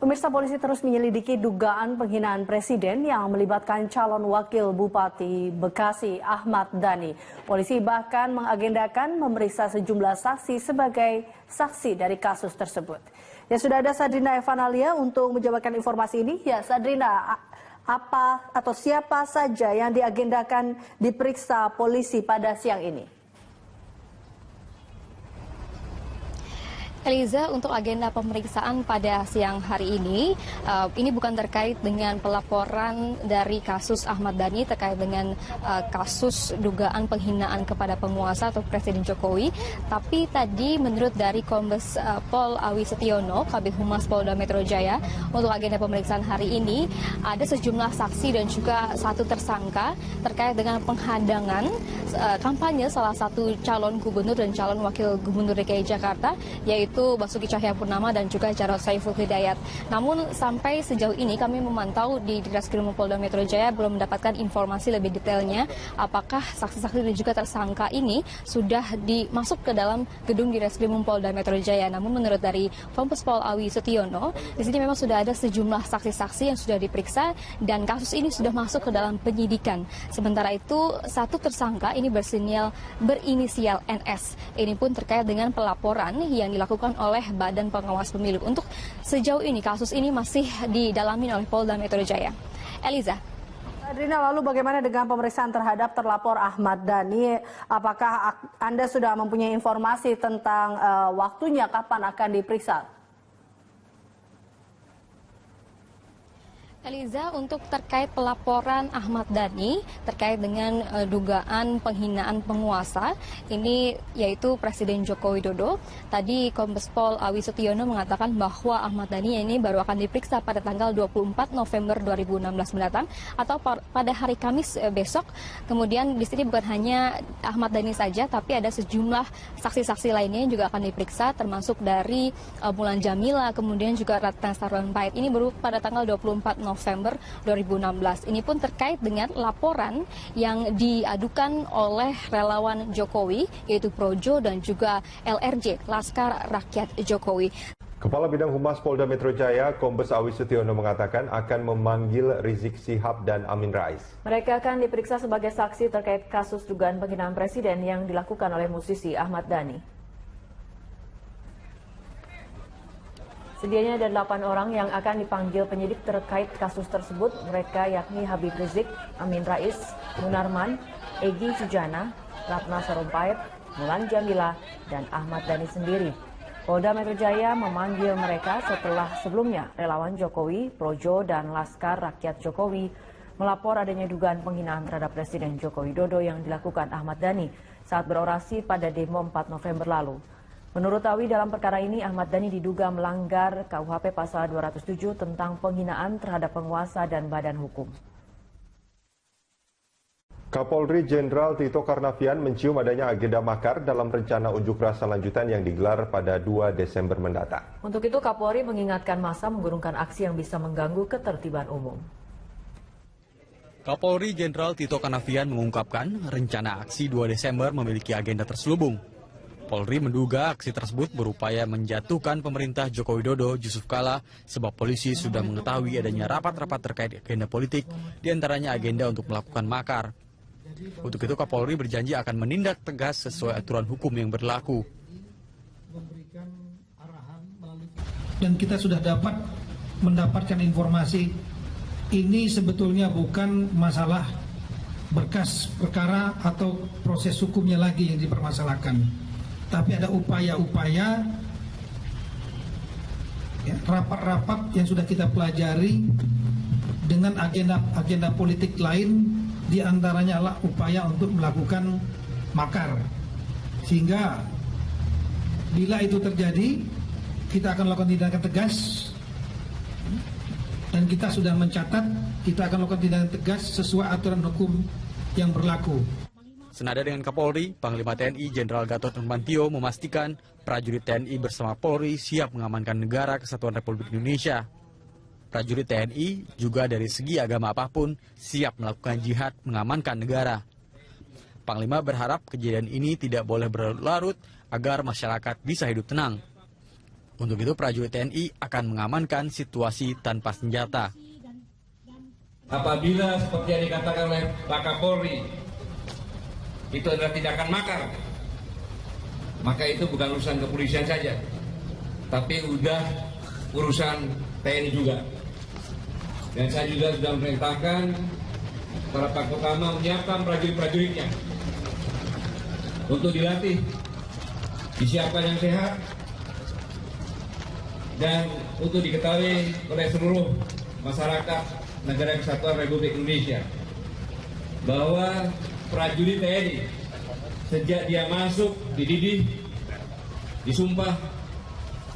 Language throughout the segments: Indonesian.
Pemirsa, polisi terus menyelidiki dugaan penghinaan presiden yang melibatkan calon wakil Bupati Bekasi Ahmad Dhani. Polisi bahkan mengagendakan memeriksa sejumlah saksi sebagai saksi dari kasus tersebut. Ya, sudah ada Sadrina Evanalia untuk menjabarkan informasi ini. Ya, Sadrina, apa atau siapa saja yang diagendakan diperiksa polisi pada siang ini? Eliza, untuk agenda pemeriksaan pada siang hari ini bukan terkait dengan pelaporan dari kasus Ahmad Dhani terkait dengan kasus dugaan penghinaan kepada penguasa atau Presiden Jokowi. Tapi tadi menurut dari Kombes Pol Awi Setiono, Kabid Humas Polda Metro Jaya, untuk agenda pemeriksaan hari ini ada sejumlah saksi dan juga satu tersangka terkait dengan penghadangan kampanye salah satu calon gubernur dan calon wakil gubernur DKI Jakarta, yaitu Basuki Cahayapurnama dan juga Jarod Saiful Hidayat. Namun sampai sejauh ini kami memantau di Ditreskrimum Polda Metro Jaya belum mendapatkan informasi lebih detailnya apakah saksi-saksi dan juga tersangka ini sudah dimasuk ke dalam gedung Ditreskrimum Polda Metro Jaya. Namun menurut dari Kombes Pol Awi Setiono, di sini memang sudah ada sejumlah saksi-saksi yang sudah diperiksa dan kasus ini sudah masuk ke dalam penyidikan. Sementara itu satu tersangka ini berinisial NS. Ini pun terkait dengan pelaporan yang dilakukan oleh Badan Pengawas Pemilu. Untuk sejauh ini kasus ini masih didalami oleh Polda Metro Jaya. Eliza. Adrina, lalu bagaimana dengan pemeriksaan terhadap terlapor Ahmad Dhani? Apakah Anda sudah mempunyai informasi tentang waktunya kapan akan diperiksa? Eliza, untuk terkait pelaporan Ahmad Dhani terkait dengan dugaan penghinaan penguasa, ini yaitu Presiden Joko Widodo. Tadi Kombes Pol Awi Setiono mengatakan bahwa Ahmad Dhani ini baru akan diperiksa pada tanggal 24 November 2016 mendatang atau pada hari Kamis besok. Kemudian di sini bukan hanya Ahmad Dhani saja, tapi ada sejumlah saksi-saksi lainnya yang juga akan diperiksa, termasuk dari Mulan Jamila, kemudian juga Ratna Sarumpait. Ini baru pada tanggal 24 November 2016. Ini pun terkait dengan laporan yang diadukan oleh relawan Jokowi, yaitu Projo dan juga LRJ, Laskar Rakyat Jokowi. Kepala Bidang Humas Polda Metro Jaya, Kombes Awi Setiono mengatakan akan memanggil Rizik Syihab dan Amin Rais. Mereka akan diperiksa sebagai saksi terkait kasus dugaan penghinaan presiden yang dilakukan oleh musisi Ahmad Dhani. Sedianya ada 8 orang yang akan dipanggil penyidik terkait kasus tersebut. Mereka yakni Habib Rizik, Amin Rais, Munarman, Egy Sujana, Ratna Sarumpait, Mulan Jamila, dan Ahmad Dhani sendiri. Polda Metro Jaya memanggil mereka setelah sebelumnya relawan Jokowi, Projo, dan Laskar Rakyat Jokowi melapor adanya dugaan penghinaan terhadap Presiden Joko Widodo yang dilakukan Ahmad Dhani saat berorasi pada demo 4 November lalu. Menurut Awi, dalam perkara ini Ahmad Dhani diduga melanggar KUHP pasal 207 tentang penghinaan terhadap penguasa dan badan hukum. Kapolri Jenderal Tito Karnavian mencium adanya agenda makar dalam rencana unjuk rasa lanjutan yang digelar pada 2 Desember mendatang. Untuk itu Kapolri mengingatkan massa mengurungkan aksi yang bisa mengganggu ketertiban umum. Kapolri Jenderal Tito Karnavian mengungkapkan rencana aksi 2 Desember memiliki agenda terselubung. Polri menduga aksi tersebut berupaya menjatuhkan pemerintah Joko Widodo Yusuf Kala sebab polisi sudah mengetahui adanya rapat-rapat terkait agenda politik, diantaranya agenda untuk melakukan makar. Untuk itu Kapolri berjanji akan menindak tegas sesuai aturan hukum yang berlaku. Dan kita sudah mendapatkan informasi ini sebetulnya bukan masalah berkas perkara atau proses hukumnya lagi yang dipermasalahkan. Tapi ada upaya-upaya rapat-rapat yang sudah kita pelajari dengan agenda politik lain, diantaranya adalah upaya untuk melakukan makar. Sehingga bila itu terjadi, kita akan melakukan tindakan tegas dan kita sudah mencatat kita akan melakukan tindakan tegas sesuai aturan hukum yang berlaku. Senada dengan Kapolri, Panglima TNI Jenderal Gatot Nurmantio memastikan prajurit TNI bersama Polri siap mengamankan negara kesatuan Republik Indonesia. Prajurit TNI juga dari segi agama apapun siap melakukan jihad mengamankan negara. Panglima berharap kejadian ini tidak boleh berlarut agar masyarakat bisa hidup tenang. Untuk itu prajurit TNI akan mengamankan situasi tanpa senjata. Apabila seperti yang dikatakan oleh Pak Kapolri, itu adalah tindakan makar, maka itu bukan urusan kepolisian saja, tapi udah urusan TNI juga. Dan saya juga sudah memerintahkan para Pakotama menyiapkan prajurit-prajuritnya untuk dilatih, disiapkan yang sehat, dan untuk diketahui oleh seluruh masyarakat Negara Kesatuan Republik Indonesia bahwa prajurit TNI sejak dia masuk, dididih, disumpah,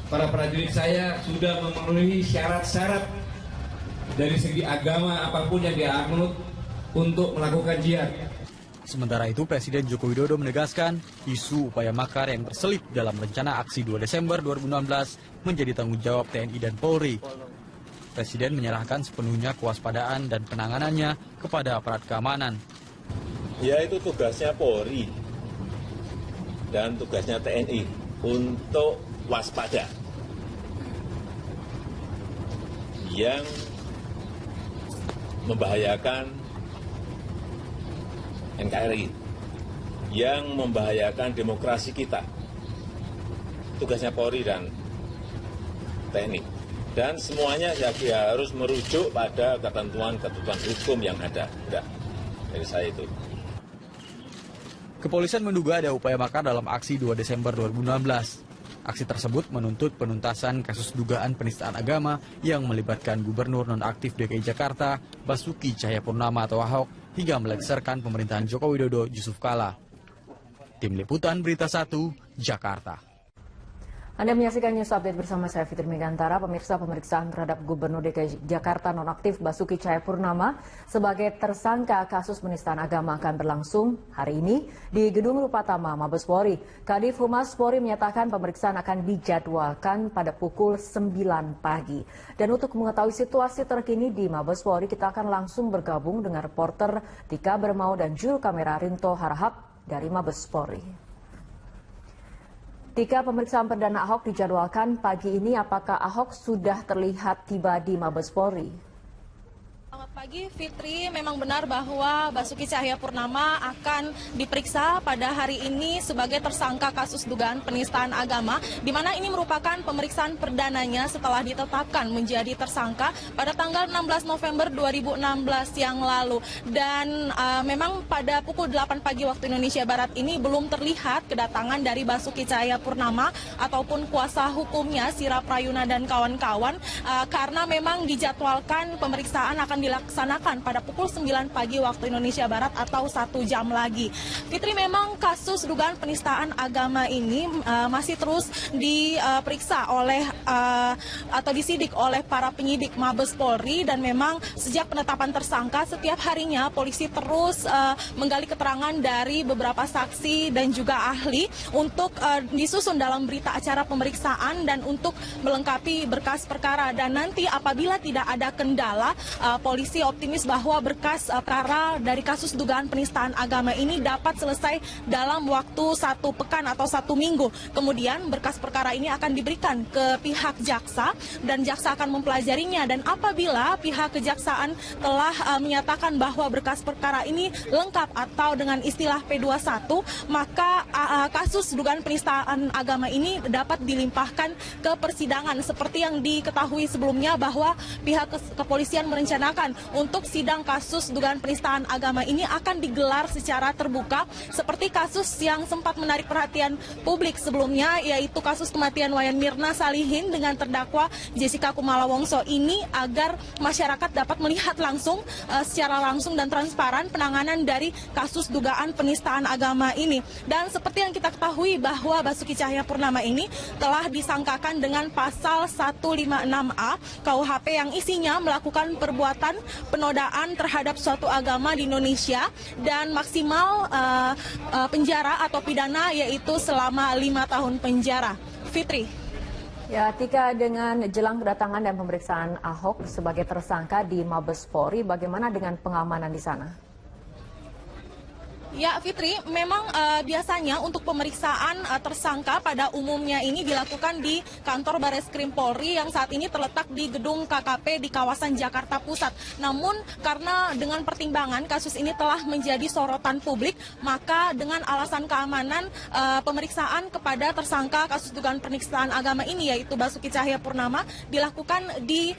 para prajurit saya sudah memenuhi syarat-syarat dari segi agama apapun yang dia anut untuk melakukan jihad. Sementara itu, Presiden Joko Widodo menegaskan isu upaya makar yang terselip dalam rencana aksi 2 Desember 2016 menjadi tanggung jawab TNI dan Polri. Presiden menyerahkan sepenuhnya kewaspadaan dan penanganannya kepada aparat keamanan. Ya, itu tugasnya Polri dan tugasnya TNI untuk waspada. Yang membahayakan NKRI, yang membahayakan demokrasi kita. Tugasnya Polri dan TNI. Dan semuanya ya harus merujuk pada ketentuan-ketentuan hukum yang ada. Enggak, dari saya itu. Kepolisian menduga ada upaya makar dalam aksi 2 Desember 2016. Aksi tersebut menuntut penuntasan kasus dugaan penistaan agama yang melibatkan Gubernur nonaktif DKI Jakarta, Basuki Cahayapurnama atau Ahok, hingga melengsarkan pemerintahan Joko Widodo Yusuf Kala. Tim Liputan Berita 1, Jakarta. Anda menyaksikan News Update bersama saya Fitri Megantara. Pemirsa, pemeriksaan terhadap Gubernur DKI Jakarta nonaktif Basuki Cahayapurnama sebagai tersangka kasus penistaan agama akan berlangsung hari ini di Gedung Rupatama Mabes Polri. Kadif Humas Polri menyatakan pemeriksaan akan dijadwalkan pada pukul 9 pagi. Dan untuk mengetahui situasi terkini di Mabes Polri, kita akan langsung bergabung dengan reporter Tika Bermau dan juru kamera Rinto Harahap dari Mabes Polri. Tika, pemeriksaan perdana Ahok dijadwalkan pagi ini. Apakah Ahok sudah terlihat tiba di Mabes Polri? Selamat pagi Fitri, memang benar bahwa Basuki Cahayapurnama akan diperiksa pada hari ini sebagai tersangka kasus dugaan penistaan agama, di mana ini merupakan pemeriksaan perdananya setelah ditetapkan menjadi tersangka pada tanggal 16 November 2016 yang lalu. Dan memang pada pukul 8 pagi waktu Indonesia Barat ini belum terlihat kedatangan dari Basuki Cahayapurnama ataupun kuasa hukumnya Sira Prayuna dan kawan-kawan, karena memang dijadwalkan pemeriksaan akan dilaksanakan pada pukul 9 pagi waktu Indonesia Barat atau 1 jam lagi. Fitri, memang kasus dugaan penistaan agama ini masih terus diperiksa oleh atau disidik oleh para penyidik Mabes Polri, dan memang sejak penetapan tersangka setiap harinya polisi terus menggali keterangan dari beberapa saksi dan juga ahli untuk disusun dalam berita acara pemeriksaan dan untuk melengkapi berkas perkara. Dan nanti apabila tidak ada kendala, polisi optimis bahwa berkas perkara dari kasus dugaan penistaan agama ini dapat selesai dalam waktu 1 pekan atau 1 minggu. Kemudian berkas perkara ini akan diberikan ke pihak jaksa dan jaksa akan mempelajarinya. Dan apabila pihak kejaksaan telah menyatakan bahwa berkas perkara ini lengkap atau dengan istilah P21, maka kasus dugaan penistaan agama ini dapat dilimpahkan ke persidangan. Seperti yang diketahui sebelumnya bahwa pihak kepolisian merencanakan untuk sidang kasus dugaan penistaan agama ini akan digelar secara terbuka seperti kasus yang sempat menarik perhatian publik sebelumnya, yaitu kasus kematian Wayan Mirna Salihin dengan terdakwa Jessica Kumala Wongso ini, agar masyarakat dapat melihat langsung secara langsung dan transparan penanganan dari kasus dugaan penistaan agama ini. Dan seperti yang kita ketahui bahwa Basuki Cahayapurnama ini telah disangkakan dengan pasal 156A KUHP yang isinya melakukan perbuatan penodaan terhadap suatu agama di Indonesia, dan maksimal penjara atau pidana yaitu selama 5 tahun penjara. Fitri. Ya, Tika, dengan jelang kedatangan dan pemeriksaan Ahok sebagai tersangka di Mabes Polri, bagaimana dengan pengamanan di sana? Ya, Fitri, memang biasanya untuk pemeriksaan tersangka pada umumnya ini dilakukan di kantor Bareskrim Polri yang saat ini terletak di gedung KKP di kawasan Jakarta Pusat. Namun karena dengan pertimbangan kasus ini telah menjadi sorotan publik, maka dengan alasan keamanan pemeriksaan kepada tersangka kasus dugaan penistaan agama ini yaitu Basuki Cahayapurnama dilakukan di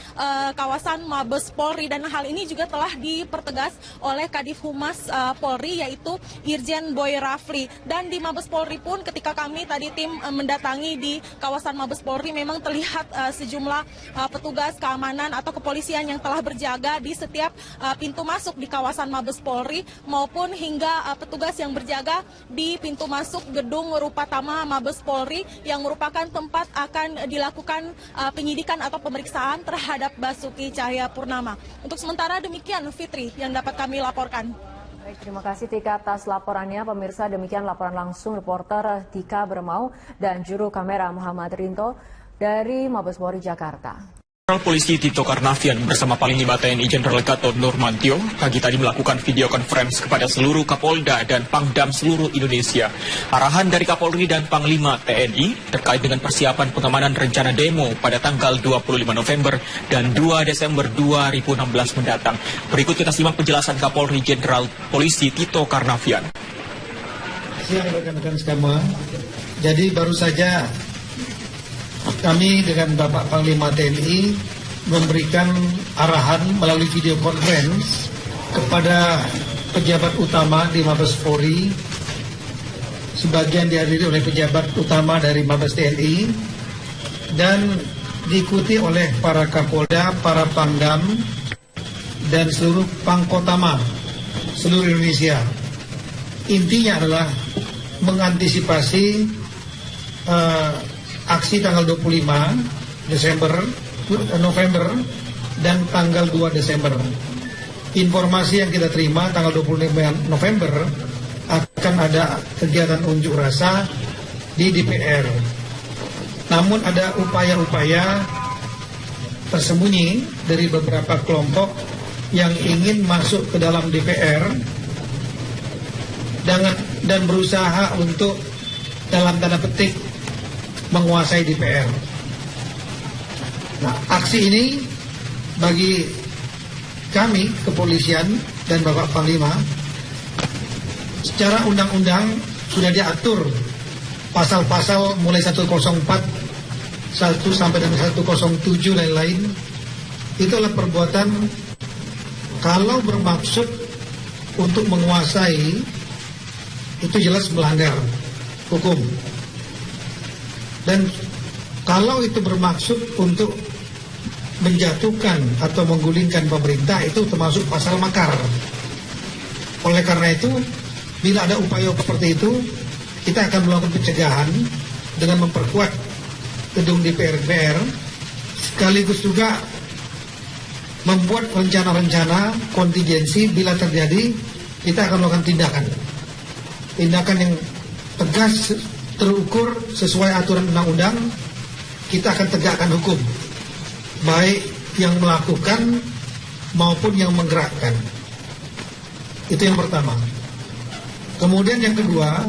kawasan Mabes Polri, dan hal ini juga telah dipertegas oleh Kadif Humas Polri yaitu Irjen Boy Rafli. Dan di Mabes Polri pun ketika kami tadi tim mendatangi di kawasan Mabes Polri memang terlihat sejumlah petugas keamanan atau kepolisian yang telah berjaga di setiap pintu masuk di kawasan Mabes Polri maupun hingga petugas yang berjaga di pintu masuk gedung Rupatama Mabes Polri yang merupakan tempat akan dilakukan penyidikan atau pemeriksaan terhadap Basuki Cahayapurnama. Untuk sementara demikian, Fitri, yang dapat kami laporkan. Baik, terima kasih Tika atas laporannya. Pemirsa, demikian laporan langsung reporter Tika Bermau dan juru kamera Muhammad Rinto dari Mabes Polri Jakarta. Jenderal Polisi Tito Karnavian bersama Panglima TNI Jenderal Gatot Nurmantio pagi tadi melakukan video conference kepada seluruh Kapolda dan Pangdam seluruh Indonesia. Arahan dari Kapolri dan Panglima TNI terkait dengan persiapan pengamanan rencana demo pada tanggal 25 November dan 2 Desember 2016 mendatang. Berikut kita simak penjelasan Kapolri Jenderal Polisi Tito Karnavian. Siang rekan-rekan sekalian. Jadi baru saja kami dengan Bapak Panglima TNI memberikan arahan melalui video conference kepada pejabat utama di Mabes Polri, sebagian dihadiri oleh pejabat utama dari Mabes TNI dan diikuti oleh para Kapolda, para Pangdam dan seluruh Pangkotama seluruh Indonesia. Intinya adalah mengantisipasi aksi tanggal 25 November dan tanggal 2 Desember. Informasi yang kita terima tanggal 25 November akan ada kegiatan unjuk rasa di DPR. Namun ada upaya-upaya tersembunyi dari beberapa kelompok yang ingin masuk ke dalam DPR dan berusaha untuk dalam tanda petik menguasai DPR. Nah, aksi ini bagi kami kepolisian dan Bapak Panglima secara undang-undang sudah diatur pasal-pasal mulai 104 1 sampai dengan 107 lain-lain. Itu adalah perbuatan kalau bermaksud untuk menguasai, itu jelas melanggar hukum. Dan kalau itu bermaksud untuk menjatuhkan atau menggulingkan pemerintah, itu termasuk pasal makar. Oleh karena itu, bila ada upaya seperti itu, kita akan melakukan pencegahan dengan memperkuat gedung DPR, sekaligus juga membuat rencana-rencana kontingensi bila terjadi. Kita akan melakukan tindakan yang tegas, terukur sesuai aturan undang-undang. Kita akan tegakkan hukum, baik yang melakukan maupun yang menggerakkan. Itu yang pertama. Kemudian yang kedua,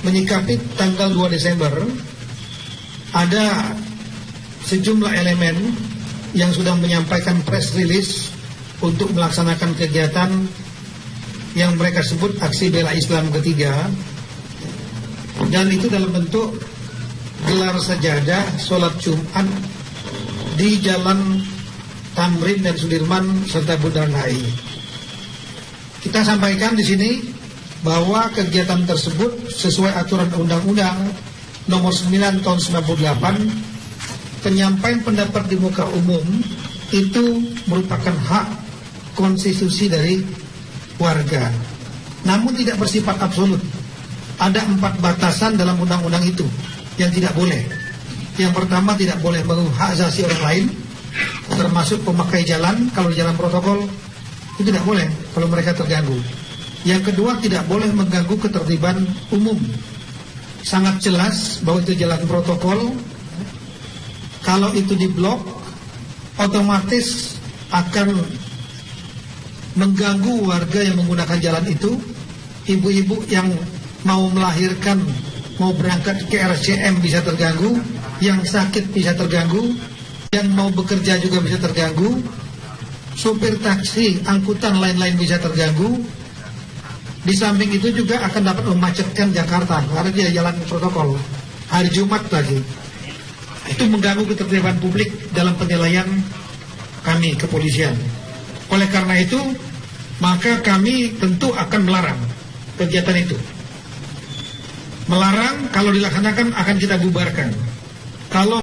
menyikapi tanggal 2 Desember, ada sejumlah elemen yang sudah menyampaikan press release untuk melaksanakan kegiatan yang mereka sebut aksi bela Islam ketiga. Dan itu dalam bentuk gelar sajadah, sholat Jumat di Jalan Tamrin dan Sudirman serta Bundaran HI. Kita sampaikan di sini bahwa kegiatan tersebut sesuai aturan Undang-Undang Nomor 9 Tahun 98, penyampaian pendapat di muka umum itu merupakan hak konstitusi dari warga, namun tidak bersifat absolut. Ada 4 batasan dalam undang-undang itu yang tidak boleh. Yang pertama, tidak boleh mengganggu hak asasi orang lain, termasuk pemakai jalan. Kalau di jalan protokol itu tidak boleh kalau mereka terganggu. Yang kedua, tidak boleh mengganggu ketertiban umum. Sangat jelas bahwa itu jalan protokol. Kalau itu diblok, otomatis akan mengganggu warga yang menggunakan jalan itu. ibu-ibu yang mau melahirkan, mau berangkat ke RSCM bisa terganggu, yang sakit bisa terganggu, yang mau bekerja juga bisa terganggu, sopir taksi, angkutan lain-lain bisa terganggu. Di samping itu juga akan dapat memacetkan Jakarta karena dia jalan protokol. Hari Jumat lagi. Itu mengganggu ketertiban publik dalam penilaian kami kepolisian. Oleh karena itu, maka kami tentu akan melarang kegiatan itu. Melarang, kalau dilaksanakan akan kita bubarkan. Kalau